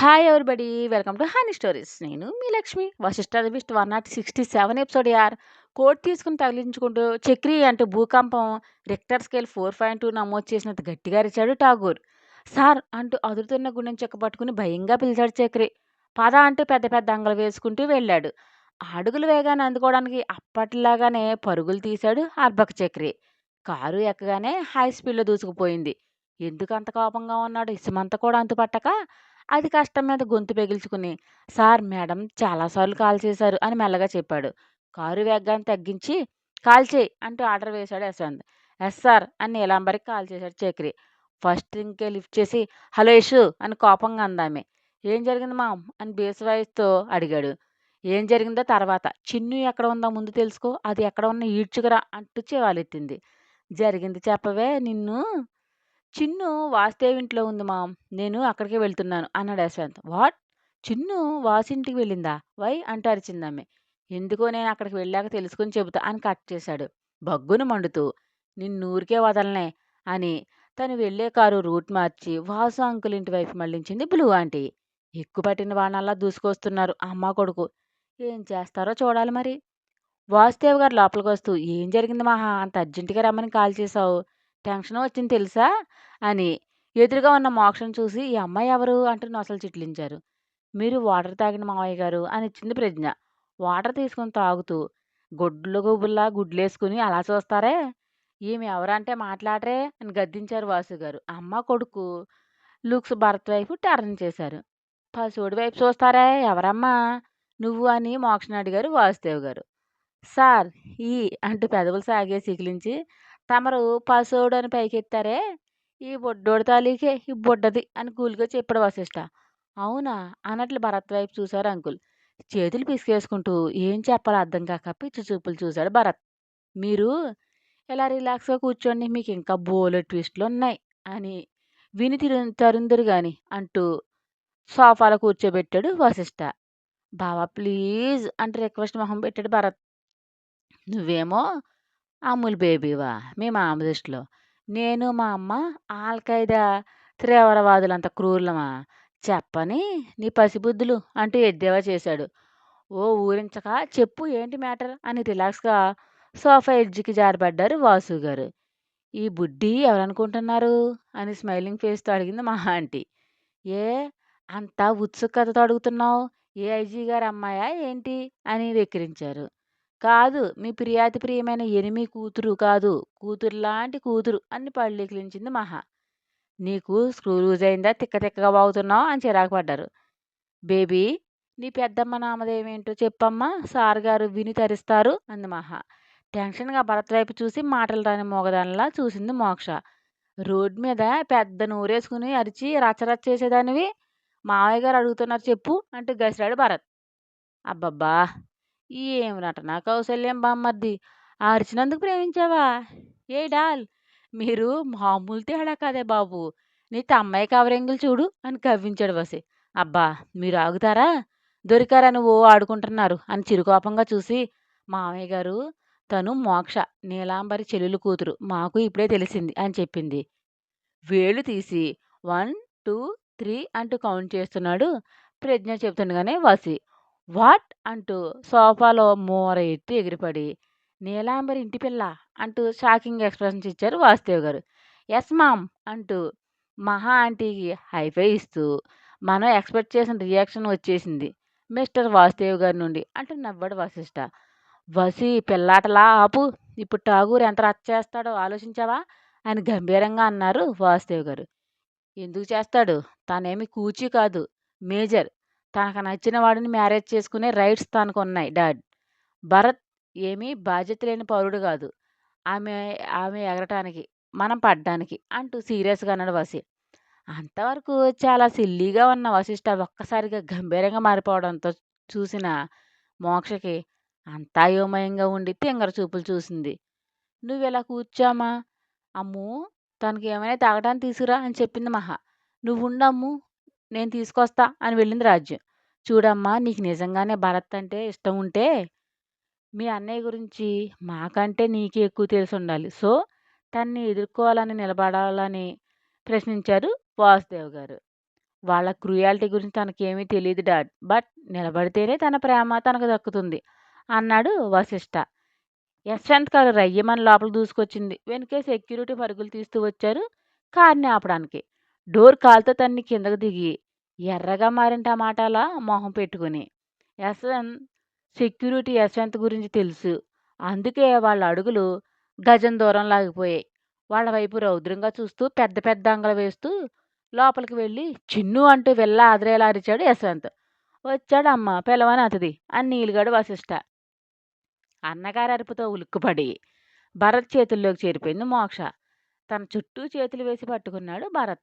Hi everybody. Welcome to honey stories. నేను మీ Lakshmi. Vashishtha list 167 episode యార్. Coat తీసుకుని తగిలించుకుంటూ చక్రి అంటూ భూకంపం రిక్టర్ స్కేల్ 4.2 నమోదు చేసినంత గట్టిగా అరిచాడు ఠాగూర్. సార్ అంటూ అదురుతున్న గుండెని చెక్కపట్టుకుని భయంగా పిలిచాడు చక్రి. పద అంటూ పెద్ద పెద్ద అంగలు వేసుకుంటూ వెళ్ళాడు. అడుగుల వేగాన్ని అందుకోవడానికి అప్పటిలాగానే పరుగులు తీశాడు అర్బక చక్రి. కారు ఎక్కగానే హై స్పీడ్లో దూసుకుపోయింది. ఎందుకు అంత కోపంగా ఉన్నాడు ఇసుమంతా కూడా అంతుపట్టక అది కష్టం మీద గొంతు పెగిల్చుకుని, సార్ మేడం చాలాసార్లు కాల్ చేశారు అని మెల్లగా చెప్పాడు. కారు వేగాన్ని తగ్గించి, కాల్ చేయి అంటూ ఆర్డర్ వేశాడు యశ్వంత్. ఎస్ సార్ అని నీలాంబరికి కాల్ చేశాడు చక్రి. ఫస్ట్ రింగ్కే లిఫ్ట్ చేసి, హలో యశు అని కోపంగా అందామె. ఏం జరిగింది మామ్ అని బేస్ వాయిస్తో అడిగాడు. ఏం జరిగిందో తర్వాత, చిన్ను ఎక్కడ ఉందో ముందు తెలుసుకో, అది ఎక్కడ ఉన్న ఈడ్చుకురా అంటూ చేవాలెత్తింది. జరిగింది చెప్పవే నిన్ను. చిన్ను వాసుదేవ్ ఇంట్లో ఉంది మామ్. నేను అక్కడికే వెళ్తున్నాను అన్నాడు యశ్వంత్. వాట్? చిన్ను వాసింటికి వెళ్ళిందా? వై అంటూ అరిచిందామె. ఎందుకో నేను అక్కడికి వెళ్ళాక తెలుసుకుని చెబుతా అని కట్ చేశాడు బగ్గును మండుతూ. నిన్నూరికే వదలనే అని తను వెళ్లే కారు రూట్ మార్చి వాసు అంకుల్ ఇంటి వైపు మళ్లించింది బ్లూ ఆంటీ. ఎక్కుపట్టిన బాణాల్లా దూసుకొస్తున్నారు అమ్మ కొడుకు. ఏం చేస్తారో చూడాలి మరి. వాసుదేవ్ గారు లోపలికొస్తూ, ఏం జరిగింది మహా అంత అర్జెంటుగా రమ్మని కాల్ చేశావు? టెన్షన్ వచ్చింది తెలుసా అని ఎదురుగా ఉన్న మోక్షను చూసి, ఈ అమ్మాయి ఎవరు అంటూ నొసలు చిట్లించారు. మీరు వాటర్ తాగిన మావయ్య గారు అని ఇచ్చింది ప్రజ్ఞ. వాటర్ తీసుకుని తాగుతూ గొడ్లు గుబుల్లా గుడ్లేసుకుని అలా చూస్తారే, ఈమె ఎవరంటే మాట్లాడరే అని గద్దించారు వాసు గారు. అమ్మ కొడుకు లుక్స్ భరత్ వైపు టర్న్ చేశారు. పశువుడి వైపు చూస్తారే, ఎవరమ్మా నువ్వు అని మోక్షను అడిగారు వాసుదేవ్ గారు. సార్ ఈ అంటూ పెదవులు సాగేసి చికిలించి, తమరు పసోడు అని పైకెత్తారే, ఈ బొడ్డోడి తాలూకే ఈ బుడ్డది అని కూల్గా చెప్పాడు వశిష్ట. అవునా అన్నట్లు భరత్ వైపు చూశారు అంకుల్. చేతులు పిసికేసుకుంటూ ఏం చెప్పాలో అర్థం కాక పిచ్చి చూపులు చూశాడు భరత్. మీరు ఇలా రిలాక్స్గా కూర్చోండి, మీకు ఇంకా బోలె ట్విస్టులు ఉన్నాయి అని విని తరుందరు గాని అంటూ సోఫాలో కూర్చోబెట్టాడు వశిష్ట. బావా ప్లీజ్ అంటూ రిక్వెస్ట్ మొహం పెట్టాడు భరత్. నువ్వేమో అమ్ముల్ బేబీవా మీ మామ దృష్టిలో. నేను మా అమ్మ ఆల్ఖైదా తీవ్రవాదులంత క్రూరులమా? చెప్పని నీ పసిబుద్ధులు అంటూ ఎద్దేవా చేశాడు. ఓ ఊరించక చెప్పు ఏంటి మ్యాటర్ అని రిలాక్స్గా సోఫా ఎడ్జ్కి జారబడ్డారు వాసు గారు. ఈ బుడ్డి ఎవరనుకుంటున్నారు అని స్మైలింగ్ ఫేస్తో అడిగింది మహా ఆంటీ. ఏ అంత ఉత్సుకతతో అడుగుతున్నావు? ఏ ఐజీ గారి అమ్మాయా ఏంటి అని వెక్కిరించారు. కాదు మీ ప్రియాతి ప్రియమైన ఎనిమి కూతురు కాదు, కూతురులాంటి కూతురు అని పళ్ళికిలించింది మహా. నీకు స్క్రూ లూజ్ అయిందా తిక్క తిక్కగా బాగుతున్నావు అని చిరాకు పడ్డారు. బేబీ నీ పెద్దమ్మ నామదేమేంటో చెప్పమ్మా, సార్ గారు విని తరిస్తారు అంది మహా. టెన్షన్గా భరత్ వైపు చూసి మాటలు రాని మోగదానిలా చూసింది మోక్ష. రోడ్ మీద పెద్ద నూరేసుకుని అరిచి రచ్చరచ్చ చేసేదానివి మావయ్య గారు అడుగుతున్నారు చెప్పు అంటూ గసిరాడు భరత్. అబ్బబ్బా ఏం నటనా కౌశల్యం బామ్మర్ది. ఆ అరిచినందుకు ప్రేమించావా? ఏ డాల్ మీరు మామూలు తేడా కాదే బాబు. నీ తమ్మాయి కవరింగులు చూడు అని కవ్వించాడు వసి. అబ్బా మీరు ఆగుతారా? దొరికారా నువ్వు ఆడుకుంటున్నారు అని చిరుకోపంగా చూసి, మామయ్య గారు తను మోక్ష నీలాంబరి చెల్లెలు కూతురు మాకు ఇప్పుడే తెలిసింది అని చెప్పింది. వేళ్ళు తీసి 1, 2, 3 అంటూ కౌంట్ చేస్తున్నాడు ప్రజ్ఞ చెప్తుండగానే వసి. వాట్ అంటూ సోఫాలో మూర ఎత్తి ఎగిరిపడి, నీలాంబరి ఇంటి పిల్ల అంటూ షాకింగ్ ఎక్స్ప్రెషన్స్ ఇచ్చారు వాసుదేవ్ గారు. ఎస్ మామ్ అంటూ మహా ఆంటీకి హైఫై ఇస్తూ మనం ఎక్స్పెక్ట్ చేసిన రియాక్షన్ వచ్చేసింది మిస్టర్ వాసుదేవ్ గారి నుండి అంటూ నవ్వాడు వశిష్ట. వసి పిల్లాటలా ఆపు, ఇప్పుడు ఠాగూర్ ఎంత రచ్చ చేస్తాడో ఆలోచించావా అని గంభీరంగా అన్నారు వాసుదేవ్ గారు. ఎందుకు చేస్తాడు? తనేమి కూచి కాదు, మేజర్. తనకు నచ్చిన వాడిని మ్యారేజ్ చేసుకునే రైట్స్ తనకున్నాయి డాడ్. భరత్ ఏమీ బాధ్యత లేని పౌరుడు కాదు. ఆమె ఆమె ఎగరటానికి, మనం పడ్డానికి అంటూ సీరియస్‌గా అన్నాడు వసి. అంతవరకు చాలా సిల్లీగా ఉన్న వశిష్ట ఒక్కసారిగా గంభీరంగా మారిపోవడంతో చూసిన మోక్షకి అంతా అయోమయంగా ఉండి తింగర చూపులు చూసింది. నువ్విలా కూర్చోమ్మా. అమ్మూ! తనకేమైనా తాగటానికి తీసుకురా అని చెప్పింది మహా. నువ్వుండమ్మూ నేను తీసుకొస్తా అని వెళ్ళింది రాజ్యం. చూడమ్మా నీకు నిజంగానే భరత్ అంటే ఇష్టం ఉంటే మీ అన్నయ్య గురించి మాకంటే నీకే ఎక్కువ తెలిసుండాలి. సో, తన్ని ఎదుర్కోవాలని నిలబడాలని ప్రశ్నించారు వాసుదేవ్ గారు. వాళ్ళ క్రూయాలిటీ గురించి తనకేమీ తెలీదు డాడ్. బట్ నిలబడితేనే తన ప్రేమ తనకు దక్కుతుంది అన్నాడు వశిష్ఠ. యశ్వంత్ కారు రయ్యమని లోపల దూసుకొచ్చింది. వెనుకే సెక్యూరిటీ పరుగులు తీస్తూ వచ్చారు కార్ని ఆపడానికి. డోర్ కాలుతో తన్ని కిందకు దిగి ఎర్రగా మారిన టమాటాలా మొహం పెట్టుకుని. యశ్వంత్ యశ్వంత్ గురించి తెలుసు. అందుకే వాళ్ళ అడుగులు గజం దూరం లాగిపోయాయి. వాళ్ళ వైపు రౌద్రంగా చూస్తూ పెద్ద పెద్ద అంగలు వేస్తూ లోపలికి వెళ్ళి చిన్ను అంటూ వెళ్ళ ఆదరేలా అరిచాడు యశ్వంత్. వచ్చాడమ్మ పిలవని అతిథి అని నీలుగాడు వశిష్ఠ. అన్నగారి అరుపుతో ఉలిక్కుపడి భరత్ చేతుల్లోకి చేరిపోయింది మోక్ష. తన చుట్టూ చేతులు వేసి పట్టుకున్నాడు Bharat.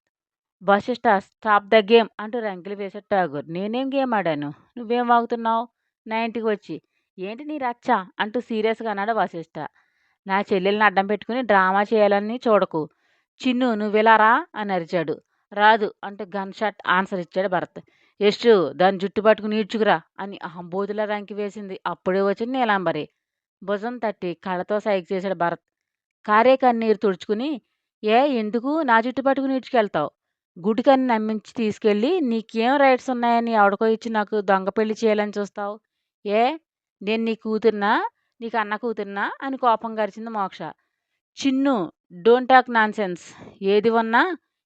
Vashishta stop the game అంటూ రంకెలు వేసాడు ఠాగూర్. నేనేం గేమ్ ఆడాను? నువ్వేం వాగుతున్నావు నా ఇంటికి వచ్చి? ఏంటి నీ రచ్చ అంటూ సీరియస్గా అన్నాడు వశిష్ఠ. నా చెల్లెల్ని అడ్డం పెట్టుకుని డ్రామా చేయాలని చూడకు. చిన్ను నువ్వెలారా అని అరిచాడు. రాదు అంటూ గన్ షాట్ ఆన్సర్ ఇచ్చాడు భరత్. యశ్శు దాన్ని జుట్టు పట్టుకుని ఈడ్చుకురా అని అహంబోతులా రంకి వేసింది. అప్పుడే వచ్చింది నీలాంబరి. భుజం తట్టి కళ్ళతో సైగ చేశాడు భరత్. కారే కన్నీరు తుడుచుకుని ఎందుకు నా జుట్టు పట్టుకుని ఈడ్చుకెళ్తావు? గుడికని నమ్మించి తీసుకెళ్ళి నీకేం రైట్స్ ఉన్నాయని ఎవడికో ఇచ్చి నాకు దొంగ పెళ్లి చేయాలని చూస్తావు? ఏ నేను నీ కూతుర్నా? నీకు అన్న కూతుర్నా అని కోపంగా అరిచింది మోక్ష. Chinnu don't talk nonsense. ఏది ఉన్నా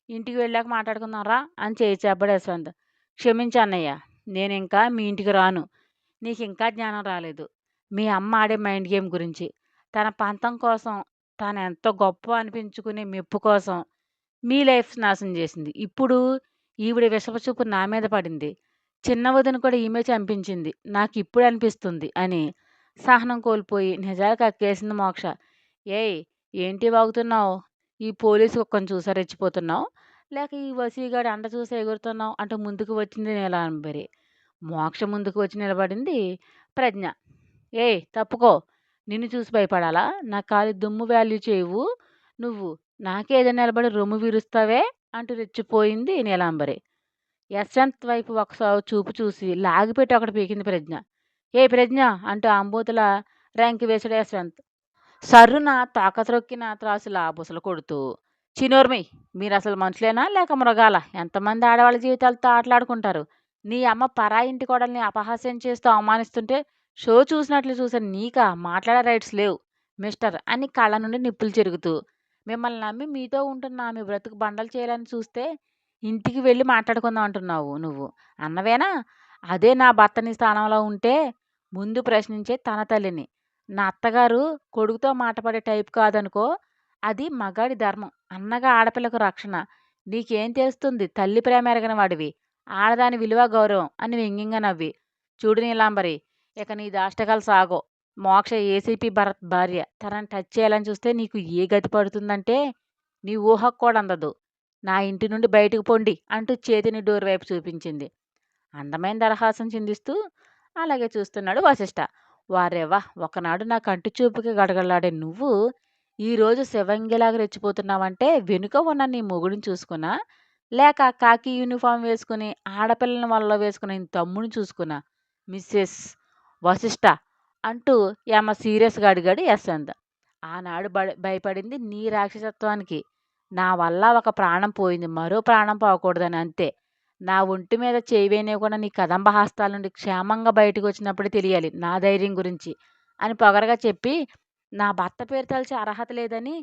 ఇంటికి వెళ్ళాక మాట్లాడుకుందాం రా అని చేయి చెప్పాడు యశ్వంత్. క్షమించు అన్నయ్య. నేనింకా మీ ఇంటికి రాను. నీకింకా జ్ఞానం రాలేదు. మీ అమ్మ ఆడే మైండ్ గేమ్ గురించి. తన పంతం కోసం, తానెంతో గొప్ప అనిపించుకునే మెప్పు కోసం మీ లైఫ్ నాశనం చేసింది. ఇప్పుడు ఈవిడ విషపు నా మీద పడింది. చిన్న వదిన కూడా ఈమె చంపించింది. నాకిప్పుడు అనిపిస్తుంది అని సహనం కోల్పోయి నిజాలు కక్కేసింది మోక్ష. ఏయ్ ఏంటి వాగుతున్నావు? ఈ పోలీసు కుక్కను చూసా రెచ్చిపోతున్నావు? లేక ఈ వసీగాడి అండ చూసి ఎగురుతున్నావు అంటూ ముందుకు వచ్చింది నీలాంబరి. మోక్ష ముందుకు వచ్చి నిలబడింది ప్రజ్ఞ. ఏయ్ తప్పుకో. నిన్ను చూసి భయపడాలా? నా కాలి దుమ్ము వాల్యూ చేయవు నువ్వు. నాకేదో నిలబడి రొమ్ము విరుస్తావే అంటూ రెచ్చిపోయింది నీలాంబరి. యశ్వంత్ వైపు ఒకసారి చూపు చూసి లాగిపెట్టి ఒకటి పీకింది ప్రజ్ఞ. ఏ ప్రజ్ఞ అంటూ ఆంబోతుల ర్యాంకి వేసాడు యశ్వంత్. సర్రున తాకత్రొక్కిన త్రాసులా బుసలు కొడుతూ. చినోర్మి మీరు అసలు మనుషులేనా లేక మృగాల? ఎంతమంది ఆడవాళ్ళ జీవితాలతో ఆటలాడుకుంటారు? నీ అమ్మ పరాయి ఇంటి కోడల్ని అపహాస్యం చేస్తూ అవమానిస్తుంటే షో చూసినట్లు చూసాను. నీకా మాట్లాడే రైట్స్ లేవు మిస్టర్ అని కళ్ళ నుండి నిప్పులు చెరుగుతూ. మిమ్మల్ని నమ్మి మీతో ఉంటున్న మీ బ్రతుకు బండలు చేయాలని చూస్తే ఇంటికి వెళ్ళి మాట్లాడుకుందాం అంటున్నావు నువ్వు. అన్నవేనా? అదే నా భర్త నీ స్థానంలో ఉంటే ముందు ప్రశ్నించే తన తల్లిని. నా అత్తగారు కొడుకుతో మాటపడే టైప్ కాదనుకో. అది మగాడి ధర్మం. అన్నగా ఆడపిల్లకు రక్షణ. నీకేం తెలుస్తుంది? తల్లి ప్రేమ ఎరగని వాడివి. ఆడదాని విలువ గౌరవం అని వ్యంగ్యంగా నవ్వి. చూడు నీలాంబరి, ఇక నీ దాష్టకాలు సాగో. మోక్ష ఏసీపీ భరత్ భార్య. తనని టచ్ చేయాలని చూస్తే నీకు ఏ గతి పడుతుందంటే నీ ఊహకు కూడా అందదు. నా ఇంటి నుండి బయటకు పొండి అంటూ చేతిని డోర్ వైపు చూపించింది. అందమైన దరహాసం చిందిస్తూ అలాగే చూస్తున్నాడు వశిష్ఠ. వారెవ్వా, ఒకనాడు నా కంటి చూపుకి గడగడలాడే నువ్వు ఈరోజు శివంగిలాగా రెచ్చిపోతున్నావంటే వెనుక ఉన్న నీ మొగుడిని చూసుకున్నా, లేక కాకి యూనిఫామ్ వేసుకుని ఆడపిల్లని వలలో వేసుకున్న నీ తమ్ముడిని చూసుకున్నా? మిస్సెస్ వశిష్ఠ అంటూ ఏమ సీరియస్గా అడిగాడు యశ్వంత్. ఆనాడు భయపడింది నీ రాక్షసత్వానికి. నా వల్ల ఒక ప్రాణం పోయింది, మరో ప్రాణం పోకూడదని అంతే. నా ఒంటి మీద చేయి వేయనివ్వకుండా నీ కదంబ హస్తాల నుండి క్షేమంగా బయటకు వచ్చినప్పుడే తెలియాలి నా ధైర్యం గురించి అని పొగరగా చెప్పి, నా భర్త పేరు తలిచే అర్హత లేదని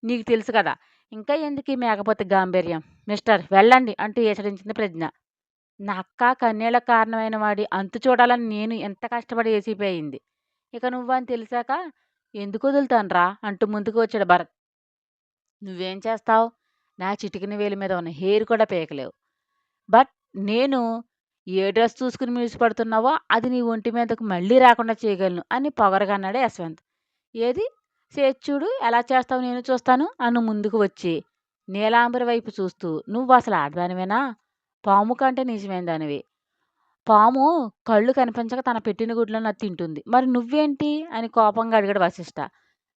నీకు తెలుసు కదా, ఇంకా ఎందుకు ఈ మేకపోతే గాంభీర్యం? మిస్టర్ వెళ్ళండి అంటూ హెచ్చరించింది ప్రజ్ఞ. నా అక్క కన్నీళ్ళకు కారణమైన వాడి అంతు చూడాలని నేను ఎంత కష్టపడి ఏసీపీ అయింది. ఇక నువ్వని తెలిసాక ఎందుకు వదులుతానురా అంటూ ముందుకు వచ్చాడు భరత్. నువ్వేం చేస్తావు? నా చిటికిన వేలి మీద ఉన్న హెయిర్ కూడా పీకలేవు. బట్ నేను ఏ డ్రెస్ చూసుకుని మిడిసిపడుతున్నావో అది నీ ఒంటి మీదకు మళ్ళీ రాకుండా చేయగలను అని పొగరగా అన్నాడు యశ్వంత్. ఏది చేసి చూడు, ఎలా చేస్తావు నేను చూస్తాను అను ముందుకు వచ్చి నీలాంబరి వైపు చూస్తూ. నువ్వు అసలు ఆడదానివేనా? పాము కంటే నిజమైన దానివి. పాము కళ్ళు కనిపించక తన పెట్టిన గుడ్లను అది తింటుంది. మరి నువ్వేంటి అని కోపంగా అడిగాడు వశిష్ఠ.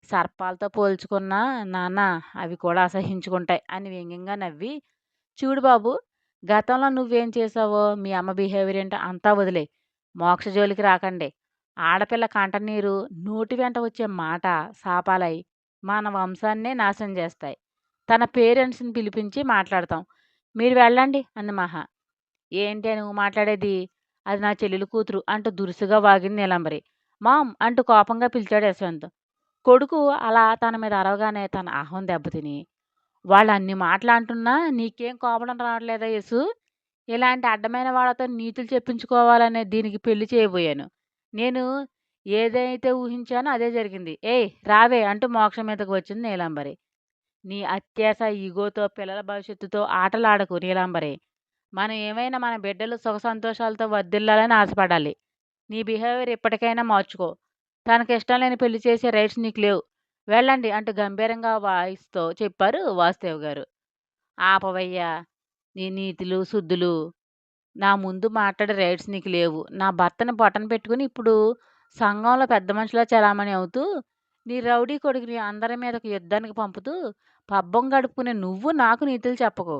సర్పాలతో పోల్చుకున్నా నాన్న అవి కూడా అసహించుకుంటాయి అని వ్యంగ్యంగా నవ్వి, చూడు బాబు, గతంలో నువ్వేం చేసావో మీ అమ్మ బిహేవియర్ ఏంటో అంతా వదిలే. మోక్ష జోలికి రాకండి. ఆడపిల్ల కంటనీరు నోటి వెంట వచ్చే మాట శాపాలై మన వంశాన్నే నాశనం చేస్తాయి. తన పేరెంట్స్ని పిలిపించి మాట్లాడతాం. మీరు వెళ్ళండి అంది మహా. ఏంటే నువ్వు మాట్లాడేది? అది నా చెల్లెలు కూతురు అంటూ దురుసుగా వాగింది నీలాంబరి. మామ్ అంటూ కోపంగా పిలిచాడు యశ్వంత్. కొడుకు అలా తన మీద అరవగానే తన అహం దెబ్బతిని, వాళ్ళన్ని మాటలంటున్నా నీకేం కోపం రావట్లేదా యశు? ఇలాంటి అడ్డమైన వాళ్ళతో నీతులు చెప్పించుకోవాలనే దీనికి పెళ్లి చేయబోయాను. నేను ఏదైతే ఊహించానో అదే జరిగింది. ఏయ్! రావే అంటూ మోక్షం మీదకు వచ్చింది నీలాంబరి. నీ అత్యాస, ఇగోతో పిల్లల భవిష్యత్తుతో ఆటలాడకు నీలాంబరి. మనం ఏమైనా మన బిడ్డలు సుఖ సంతోషాలతో వర్ధిల్లాలని ఆశపడాలి. నీ బిహేవియర్ ఇప్పటికైనా మార్చుకో. తనకిష్టం లేని పెళ్లి చేసే రైట్స్ నీకు లేవు. వెళ్ళండి అంటూ గంభీరంగా వాయిస్‌తో చెప్పారు వాసుదేవ్ గారు. ఆపవయ్యా! నీ నీతులు, సుద్దులు. నా ముందు మాట్లాడే రైట్స్ నీకు లేవు. నా భర్తని పొట్టన పెట్టుకొని ఇప్పుడు సంఘంలో పెద్ద మనిషిలా చలామణి అవుతూ, నీ రౌడీ కొడుకుని అందరి మీదకి యుద్ధానికి పంపుతూ, పబ్బం గడుపుకునే నువ్వు నాకు నీతులు చెప్పకు.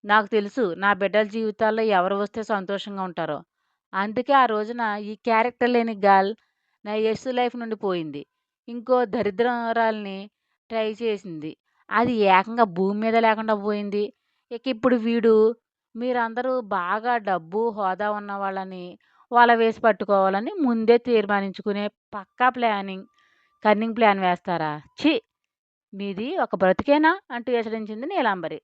నాకు తెలుసు నా బిడ్డల జీవితాల్లో ఎవరు వస్తే సంతోషంగా ఉంటారో. అందుకే ఆ రోజున ఈ క్యారెక్టర్ లేని గర్ల్ నా యెస్ లైఫ్ నుండి పోయింది. ఇంకో దరిద్రురాలిని ట్రై చేసింది. అది ఏకంగా భూమి మీద లేకుండా పోయింది. ఇక ఇప్పుడు వీడు మీరందరూ బాగా డబ్బు, హోదా ఉన్నవాళ్ళని వల వేసి పట్టుకోవాలని ముందే తీర్మానించుకునే పక్కా కన్నింగ్ ప్లాన్ వేస్తారా? ఛీ! మీది ఒక బ్రతుకేనా? అంటూ హెచ్చరించింది నీలాంబరి.